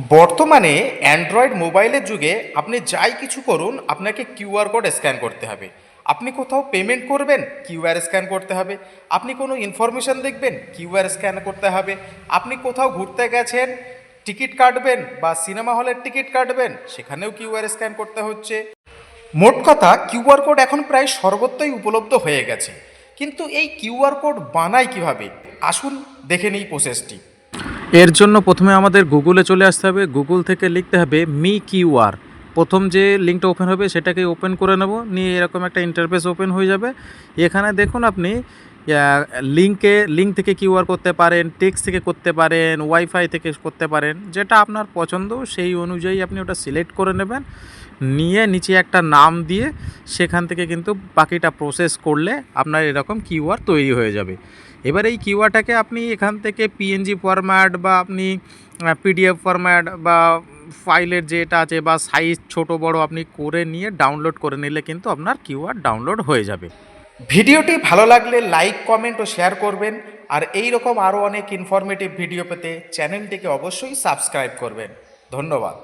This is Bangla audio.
বর্তমানে অ্যান্ড্রয়েড মোবাইলের যুগে আপনি যাই কিছু করুন আপনাকে কিউআর কোড স্ক্যান করতে হবে। আপনি কোথাও পেমেন্ট করবেন কিউআর স্ক্যান করতে হবে। আপনি কোনো ইনফরমেশান দেখবেন কিউআর স্ক্যান করতে হবে। আপনি কোথাও ঘুরতে গেছেন, টিকিট কাটবেন বা সিনেমা হলের টিকিট কাটবেন, সেখানেও কিউআর স্ক্যান করতে হচ্ছে। মোট কথা কিউআর কোড এখন প্রায় সর্বত্রই উপলব্ধ হয়ে গেছে। কিন্তু এই কিউআর কোড বানায় কিভাবে? আসুন দেখে নিই প্রসেসটি। এর জন্য প্রথমে আমাদের গুগলে চলে আসতে হবে। গুগল থেকে লিখতে হবে মি কিউআর। প্রথম যে লিঙ্কটা ওপেন হবে সেটাকে ওপেন করে নেব, নিয়ে এরকম একটা ইন্টারফেস ওপেন হয়ে যাবে। এখানে দেখুন আপনি লিঙ্ক থেকে কিউআর করতে পারেন, টেক্সট থেকে করতে পারেন, ওয়াইফাই থেকে করতে পারেন, যেটা আপনার পছন্দ সেই অনুযায়ী আপনি ওটা সিলেক্ট করে নেবেন। নিয়ে নিচে একটা নাম দিয়ে সেখান থেকে কিন্তু বাকিটা প্রসেস করলে আপনার এরকম কিউআর তৈরি হয়ে যাবে। এবার এই কিউআরটাকে আপনি এখান থেকে পিএনজি ফরম্যাট বা আপনি পিডিএফ ফরম্যাট বা ফাইলের যেটা আছে বা সাইজ ছোট বড় আপনি করে নিয়ে ডাউনলোড করে নিলে কিন্তু আপনার কিউআর ডাউনলোড হয়ে যাবে। ভিডিওটি ভালো লাগলে লাইক, কমেন্ট ও শেয়ার করবেন। আর এই রকম আরও অনেক ইনফরমেটিভ ভিডিও পেতে চ্যানেলটিকে অবশ্যই সাবস্ক্রাইব করবেন। ধন্যবাদ।